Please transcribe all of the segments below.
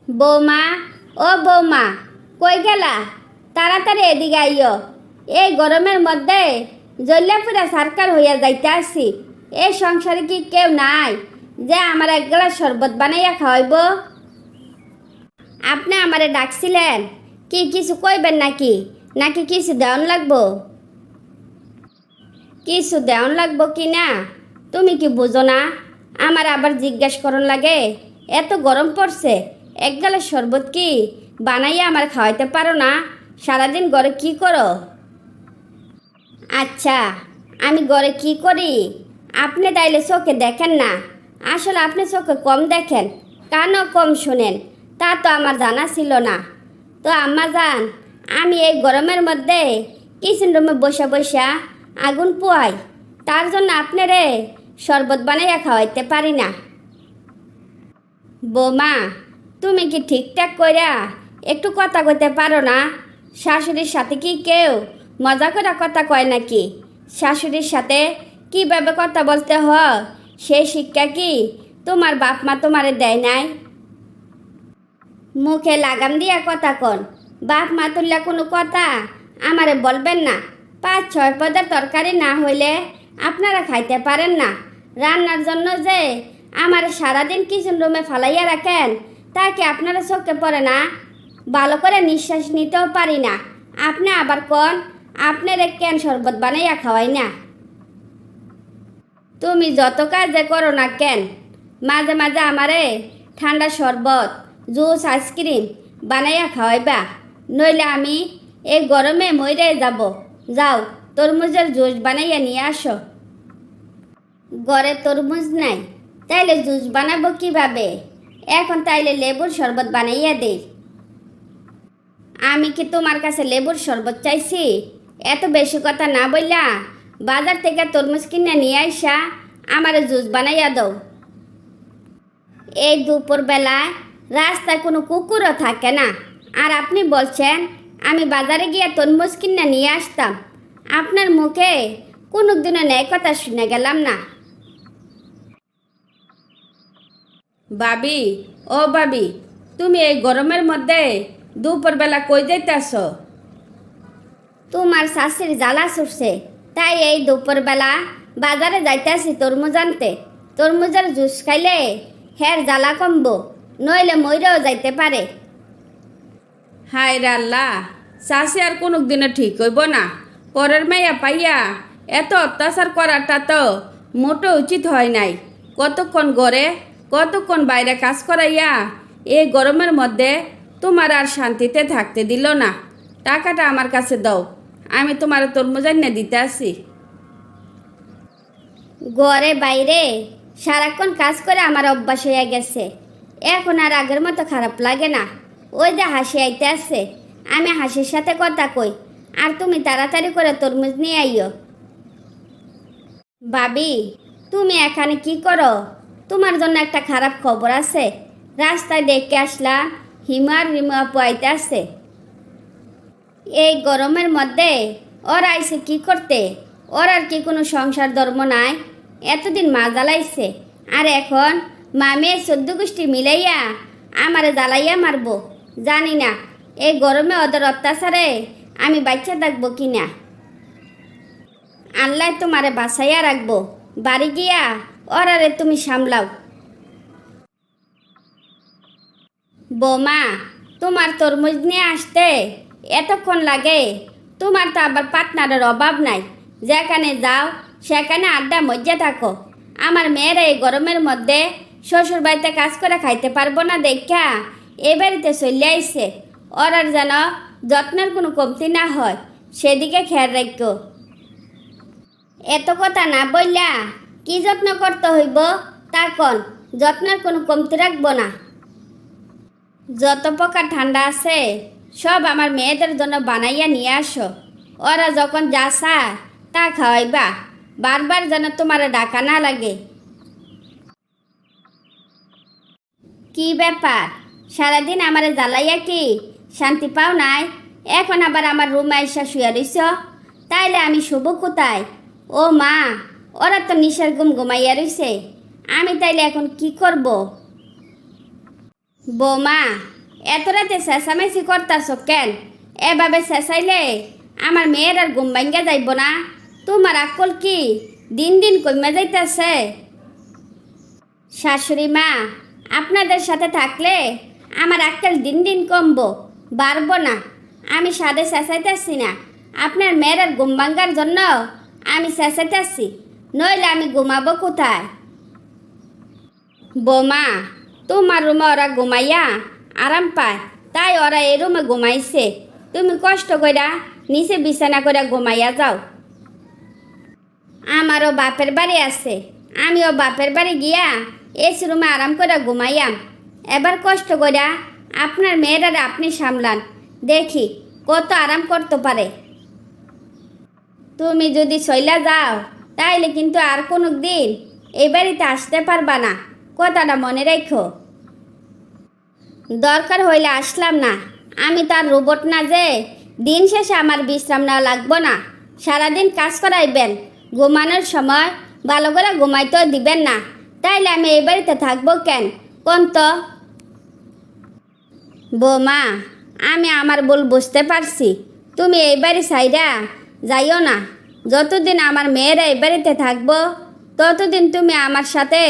বৌমা, ও বৌমা, কই গেলা? তাড়াতাড়ি এদিকে আইও। এই গরমের মধ্যে জ্বলিয়া পুরা সারকার হইয়া যাইতে আসি। এই সংসারে কি কেউ নাই যে আমার এক গ্লাস শরবত বানাইয়া খাওয়াইব? আপনি আমারে ডাকছিলেন কি কিছু কইবেন নাকি? নাকি কিছু দেওয়ান লাগবো? কিছু দেওয়ান লাগবো কি না তুমি কি বুঝো না? আমার আবার জিজ্ঞেস করন লাগে? এত গরম পড়ছে, এক গ্লাস শরবত কি বানাইয়া আমার খাওয়াইতে পারো না? সারাদিন ঘরে কি করো? আচ্ছা, আমি ঘরে কি করি আপনি তাইলে চোখে দেখেন না? আসলে আপনি চোখে কম দেখেন, কানও কম শোনেন, তা তো আমার জানা ছিল না। তো আম্মা জান, আমি এই গরমের মধ্যে কিচেন রুমে বসে বসে আগুন পোয়াই, তার জন্য আপনারে শরবত বানাইয়া খাওয়াইতে পারি না। বৌমা, তুমি কি ঠিকঠাক কইরা একটু কথা কইতে পারো না? শাশুড়ির সাথে কি কেউ মজা করে কথা কয় নাকি? শাশুড়ির সাথে কীভাবে কথা বলতে হয় সেই শিক্ষা কি তোমার বাপ মা তোমারে দেয় নাই? মুখে লাগাম দিয়া কথা কন, বাপ মা তুললে কোনো কথা আমারে বলবেন না। 5-6 পদের তরকারি না হইলে আপনারা খাইতে পারেন না। রান্নার জন্য যে আমার সারাদিন কিচেন রুমে ফালাইয়া রাখেন তা কি আপনারা চোখে পড়ে না? ভালো করে নিঃশ্বাস নিতেও পারি না। আপনি আবার কন আপনারে কেন শরবত বানাইয়া খাওয়াই না? তুমি যত কাজে করো না কেন, মাঝে মাঝে আমারে ঠান্ডা শরবত, জুস, আইসক্রিম বানাইয়া খাওয়াইবা, নইলে আমি এই গরমে মরে যাব। যাও, তরমুজের জুস বানাইয়া নিয়ে আসো। ঘরে তরমুজ নাই, তাইলে জুস বানাবো কিভাবে? এখন তাইলে লেবুর শরবত বানাইয়া দেই। আমি কি তোমার কাছে লেবুর শরবত চাইছি? এত বেশি কথা না বললা বাজার থেকে তরমুজ কিনে নিয়ে আইসা আমার জুস বানাইয়া দাও। এই দুপুরবেলায় রাস্তায় কোনো কুকুরও থাকে না, আর আপনি বলছেন আমি বাজারে গিয়ে তরমুজ কিনে নিয়ে আসতাম? আপনার মুখে কোনো দিনও ন্যায় কথা শুনে গেলাম না। বাবি, ও বাবি, তুমি এই গরমের মধ্যে দুপুরবেলা কই যাইতেছ? তোমার শাশুড়ি জ্বালা ছুটছে, তাই এই দুপুরবেলা বাজারে যাইতেছি তরমুজ আনতে। তরমুজের জুস খাইলে হের জ্বালা কমবো, নইলে মইরেও যাইতে পারে। হায় রে আল্লাহ, চাষি আর কোনো দিনে ঠিক হইব না। পরের মাইয়া পাইয়া এত অত্যাচার করাটা তো মোটো উচিত হয় নাই। কতক্ষণ ঘরে কতক্ষণ বাইরে কাজ করাইয়া এই গরমের মধ্যে তোমার আর শান্তিতে থাকতে দিল না। টাকাটা আমার কাছে দাও, আমি তোমার তরমুজ এনে দিতে আসি। ঘরে বাইরে সারাক্ষণ কাজ করে আমার অভ্যাস হয়ে গেছে, এখন আর আগের মতো খারাপ লাগে না। ওই যে হাসি আইতে আছে, আমি হাসির সাথে কথা কই, আর তুমি তাড়াতাড়ি করে তরমুজ নিয়ে আইও। ভাবি, তুমি এখানে কি করো? তোমার জন্য একটা খারাপ খবর আছে। রাস্তায় দেখে আসলাম হিমার রিমু আপু আইতে আছে। এই গরমের মধ্যে ওর আইসে কি করতে? ওর আর কি কোনো সংসার ধর্ম নাই? এতদিন মা জ্বালাইছে, আর এখন মা মেয়ে 14 গোষ্ঠী মিলাইয়া আমারে জ্বালাইয়া মারবো। জানি না এই গরমে ওদের অত্যাচারে আমি বাচ্চা থাকবো কি না। আল্লাহ তোমারে বাঁচাইয়া রাখবো। বাড়ি গিয়া ওরারে তুমি সামলাও। বৌমা, তোমার তরমুজ নিয়ে আসতে এতক্ষণ লাগে? তোমার তো আবার পার্টনারের অভাব নাই, যেখানে যাও সেখানে আড্ডা মজ্জা থাকো। আমার মেয়েরা এই গরমের মধ্যে শ্বশুর বাড়িতে কাজ করে খাইতে পারবো না দেখা এ বাড়িতে চলে আইছে। ওরার যেন যত্নের কোনো কমতি না হয় সেদিকে খেয়াল রাখো। এত কথা না বললা কি যত্ন করতে হইব তা কন, যত্নের কোনো কমতি রাখবো না। যত প্রকার ঠান্ডা আছে সব আমার মেয়েদের জন্য বানাইয়া নিয়ে আসো। ওরা যখন যা চায় তা খাওয়াইবা, বারবার যেন তোমার ডাকা না লাগে। কি ব্যাপার, সারাদিন আমার জ্বালাইয়া কি শান্তি পাও নাই? এখন আবার আমার রুমে এসে শুয়ে রইছ, তাইলে আমি শুভ কোথায়? ও মা, ওরা তো নিশার ঘুমাইয়া রইছে, আমি তাইলে এখন কি করব? বৌমা, এত রাতে চেঁচামেচি করতাছ কেন? এভাবে চেঁচাইলে আমার মেয়ের আর ঘুম ভাঙ্গা যাইব না। তোমার আকল কি দিন দিন কমে যাইতেছে? শাশুড়ি মা, আপনাদের সাথে থাকলে আমার আক্কেল দিন দিন কমবো, বাড়বো না। আমি সাদে চেঁচাইতেছি না, আপনার মেয়ের আর ঘুম ভাঙ্গার জন্য আমি চেঁচাইতেছি, নইলে আমি ঘুমাবো কোথায়? বৌমা, তোমার রুমে ওরা ঘুমাইয়া আরাম পায়, তাই ওরা এই রুমে ঘুমাইছে। তুমি কষ্ট কইরা নিচে বিছানা করে ঘুমাইয়া যাও। আমারও বাপের বাড়ি আছে, আমিও বাপের বাড়ি গিয়া এসি রুমে আরাম করে ঘুমাইয়াম। এবার কষ্ট কইরা আপনার মেয়েরা আপনি সামলান, দেখি কত আরাম করতে পারে। তুমি যদি চইলা যাও তাইলে কিন্তু আর কোনো দিন এই বাড়িতে আসতে পারবা না, কথাটা মনে রেখো। দরকার হইলে আসলাম না, আমি তার রোবট না যে দিন শেষে আমার বিশ্রাম নেওয়া লাগবো না। সারাদিন কাজ করাইবেন, ঘুমানোর সময় ভালো করে ঘুমাইতেও দিবেন না, তাইলে আমি এই বাড়িতে থাকবো কেন কোন তো? বৌমা, আমি আমার ভুল বুঝতে পারছি, তুমি এই বাড়ি ছাইরা যাইও না। যতদিন আমার মেয়েরা এই বাড়িতে থাকবো ততদিন তুমি আমার সাথে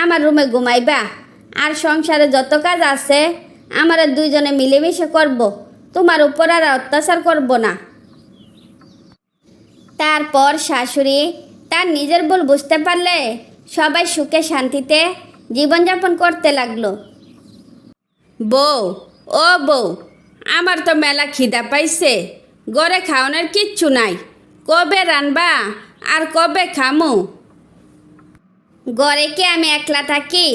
আমার রুমে ঘুমাইবা। আর সংসারে যত কাজ আছে আমরা দুইজনে মিলেমিশে করব, তোমার উপর আর অত্যাচার করব না। তারপর শাশুড়ি তার নিজের ভুল বুঝতে পারলে সবাই সুখে শান্তিতে জীবনযাপন করতে লাগলো। বউ, ও বউ, আমার তো মেলা খিদা পাইছে, ঘরে খাওয়ানোর কিচ্ছু নাই, কবে রানবা আর কবে খামু? ঘরে কি আমি একলা থাকি?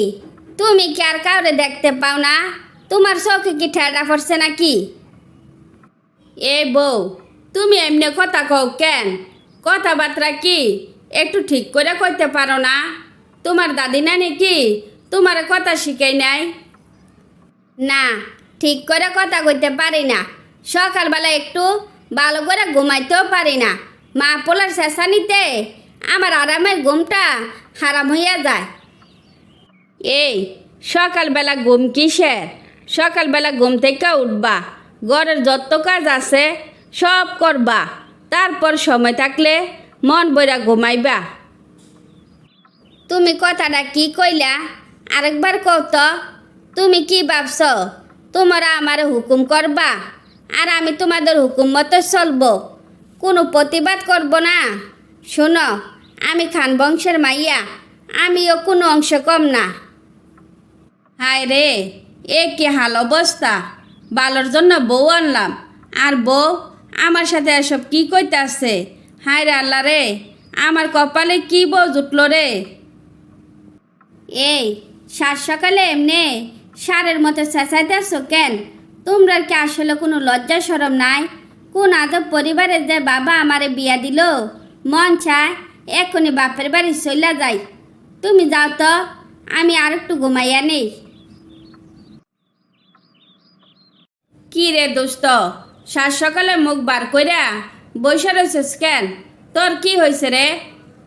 তুমি কি আর কাউরে দেখতে পাও না? তোমার চোখে কি ঠেডা পড়ছে নাকি? এ বউ, তুমি এমনি কথা কও কেন? কথাবার্তা কি একটু ঠিক করে কইতে পারো না? তোমার দাদি নানি কি তোমার কথা শিখাই নাই? না, ঠিক করে কথা কইতে পারি না, সকালবেলা একটু ভালো করে ঘুমাইতেও পারি না। মা পোলার চেঁচানিতে আমার আরামের ঘুমটা হারাম হইয়া যায়। এই সকালবেলা ঘুম কিসের? সকালবেলা ঘুম থেকে উঠবা, ঘরের যত কাজ আছে সব করবা, তারপর সময় থাকলে মন বইরা ঘুমাইবা। তুমি কথাটা কি কইলা? আরেকবার কও তো। তুমি কি ভাবছ তোমরা আমার হুকুম করবা আর আমি তোমাদের হুকুম মতো চলবো, কোনো প্রতিবাদ করব না? শোনো, আমি খান বংশের মাইয়া, আমিও কোনো অংশ কম না। হায় রে, এ কি হাল অবস্থা! বালোর জন্য বউ আনলাম, আর বউ আমার সাথে এসব কি কইতাছে! হায় রে আল্লাহ রে, আমার কপালে কি বউ জুটলো রে! এই সাত সকালে এমনি সারের মতো চেঁচাইতেছ কেন? তোমরা কি আসলে কোনো লজ্জা শরম নাই? কোন আদব পরিবারে যে বাবা আমারে বিয়া দিল, মন চায় এখনই বাপের বাড়ি চইলা যাই। তুমি যাও তো, আমি আর একটু ঘুমাইয়া নেই। কি রে দোস্ত, সাত সকালে মুখ বার কইরা বইসা রইছিস কেন? তোর কি হয়েছে রে?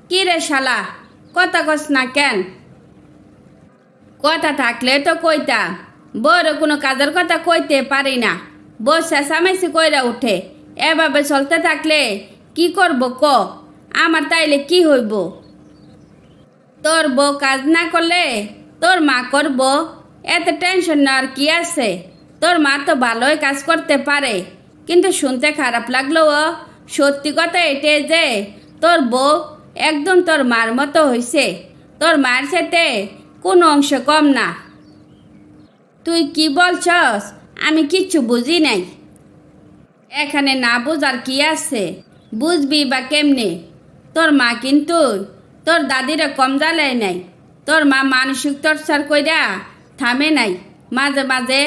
কি রে শালা, কথা কস না কেন? কথা থাকলে তো কইতা, বউর কোনো কাজের কথা কইতে পারি না, বউ চেঁচামেচি কইরা উঠে। এভাবে চলতে থাকলে কি করব ক? আমার তাইলে কি হইব? তোর বউ কাজ না করলে তোর মা করব, এত টেনশন নেওয়ার কি আছে? তোর মা তো ভালোই কাজ করতে পারে, কিন্তু শুনতে খারাপ লাগলেও সত্যি কথা এটাই যে তোর বউ একদম তোর মার মতো হইছে, তোর মার সাথে কোনো অংশ কম না। তুই কি বলছস আমি কিচ্ছু বুঝি নাই। এখানে না বুঝার কি আছে? বুঝবি বা কেমনে? তোর মা কিন্তু তোর দাদিরা কম জ্বালায় নাই, তোর মা মানসিক টর্চার কইরা থামে নাই, মাঝে মাঝে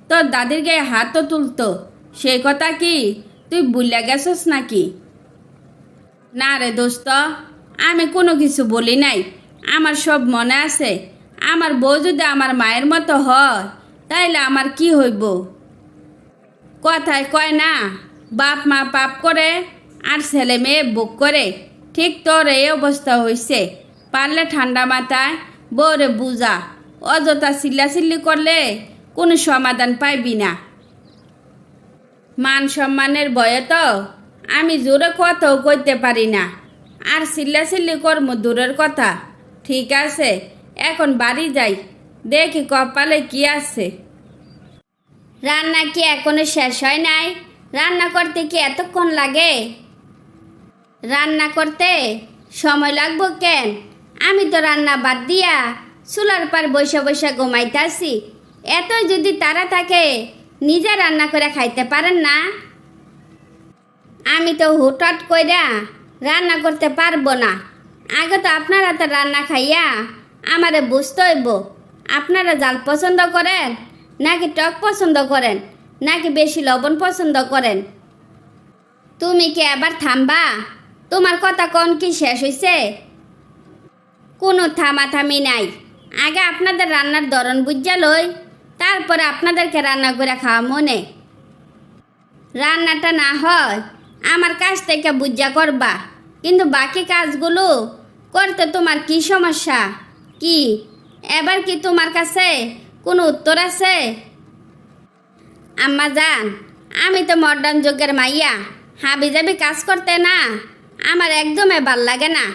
তোর দাদির গায়ে হাতও তুলতো। সেই কথা কি তুই ভুলিয়া গেছস নাকি? না রে দোস্ত, আমি কোনো কিছু বলি নাই, আমার সব মনে আছে। আমার বউ যদি আমার মায়ের মতো হয় তাইলে আমার কি হইব? কথায় কয় না, বাপ মা পাপ করে আর ছেলে মেয়ে বুক করে, ঠিক তোর এই অবস্থা হয়েছে। পারলে ঠান্ডা মাথায় বউরে বুঝা, অযথা চিল্লাচিল্লি করলে কোনো সমাধান পাইবি না। মান সম্মানের ভয়ে তো আমি জোরে কথাও কইতে পারি না, আর চিল্লাচিল্লি কর্ম দূরের কথা। ঠিক আছে, এখন বাড়ি যাই, দেখি কপালে কি আছে। রান্না কি এখনো শেষ হয় নাই? রান্না করতে কি এতক্ষণ লাগে? রান্না করতে সময় লাগবো কেন? আমি তো রান্না বাদ দিয়া চুলার পার বসে বসে ঘুমাইতাছি। এত যদি তারা থাকে, নিজে রান্না করে খাইতে পারেন না? আমি তো হুটহাট কইরা রান্না করতে পারবো না। আগে তো আপনারা তো রান্না খাইয়া আমারে বুঝতে হইব আপনারা জাল পছন্দ করেন নাকি টক পছন্দ করেন নাকি বেশি লবণ পছন্দ করেন। তুমি কি এবার থামবা? তোমার কথা কোন কি শেষ হইছে? কোনো থামাথামি নাই। আগে আপনাদের রান্নার ধরন বুঝা লই, তারপরে আপনাদেরকে রান্না করে খাওয়া মনে। রান্নাটা না হয় আমার কাছ থেকে বুঝা করবা, কিন্তু বাকি কাজগুলো করতে তোমার কি সমস্যা? কি এবার কি তোমার কাছে কোনো উত্তর আছে? আম্মা জান, আমি তো মডার্ন যুগের মাইয়া, হাবিজাবি কাজ করতে না আমার একদমই ভাল লাগে না।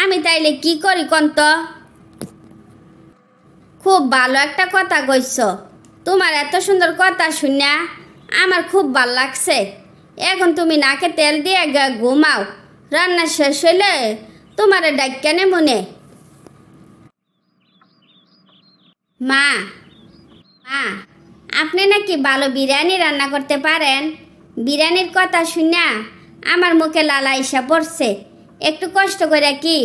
আমি তাইলে কি করি কোন তো? খুব ভালো একটা কথা কইছ। তোমার এত সুন্দর কথা শুনিয়া আমার খুব ভাল লাগছে। এখন তুমি নাকে তেল দিয়ে ঘুমাও, রান্না শেষ হইলে তোমার ডাক্যানে মনে। মা, মা, আপনি নাকি ভালো বিরিয়ানি রান্না করতে পারেন। বিরিয়ানির কথা শুনিয়া আমার মুখে লালা ইসা পড়ছে। একটু কষ্ট করে কি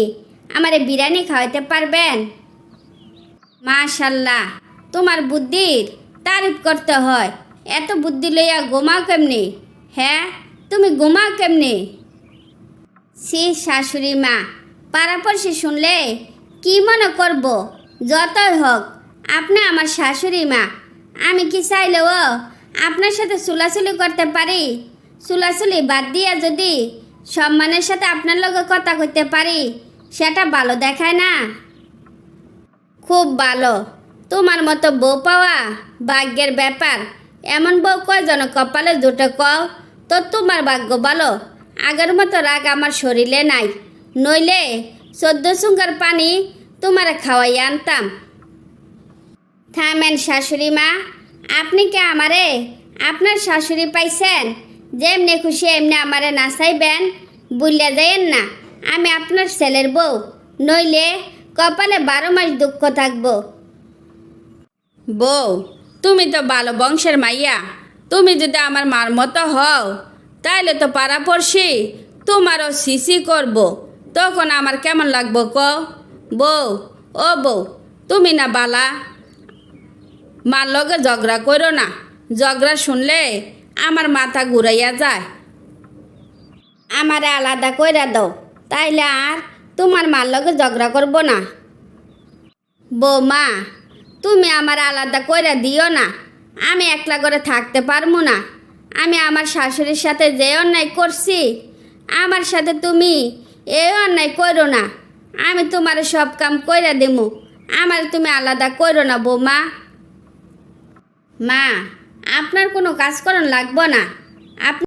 আমারে বিরিয়ানি খাওয়াইতে পারবেন? মাশাল্লাহ, তোমার বুদ্ধির তারিফ করতে হয়। এত বুদ্ধি লইয়া ঘুমাও কেমনি? হ্যাঁ, তুমি ঘুমাও কেমনি? সি শাশুড়ি মা, পাড়াপড়শি শুনলে কি মনে করব? যতই হোক আপনি আমার শাশুড়ি মা। আমি কি চাইলেও আপনার সাথে চুলাচুলি করতে পারি? চুলাচুলি বাদ দিয়া যদি সম্মানের সাথে আপনার লগে কথা কইতে পারি, সেটা ভালো দেখায় না? খুব ভালো। তোমার মতো বউ পাওয়া ভাগ্যের ব্যাপার। এমন বউ কয়জন কপালে জুটে কও তো? তোমার ভাগ্য ভালো। আগের মতো রাগ আমার শরীরে নাই, নইলে 14 সুঙ্গার পানি তোমারে খাওয়াই আনতাম। থামেন শাশুড়ি মা, আপনি কি আমারে আপনার শাশুড়ি পাইছেন? যেমনি খুশি এমনি আমারে নাচাইবেন, বুঝলে যাইয়েন না আমি আপনার ছেলের বউ, নইলে কপালে 12 মাস দুঃখ থাকবো। বউ, তুমি তো ভালো বংশের মাইয়া। তুমি যদি আমার মার মতো হও, তাইলে তো পাড়াপড়শি তোমারও সিসি করব, তখন আমার কেমন লাগবো ক? বউ, ও বউ, তুমি না বালা, মার লগে ঝগড়া করো না। ঝগড়া শুনলে আমার মাথা ঘুরাইয়া যায়। আমারে আলাদা কইরা দাও, তাইলে আর তোমার মার লগে ঝগড়া করবো না। বৌমা, তুমি আমার আলাদা কইরা দিও না। আমি একলা করে থাকতে পারবো না। আমি আমার শাশুড়ির সাথে যে অন্যায় করছি, আমার সাথে তুমি এই অন্যায় করো না। আমি তোমার সব কাম কইরা দিমু, আমার তুমি আলাদা করো না বৌমা। মা, আপনার কোনো কাজ করন লাগবো না। আপনি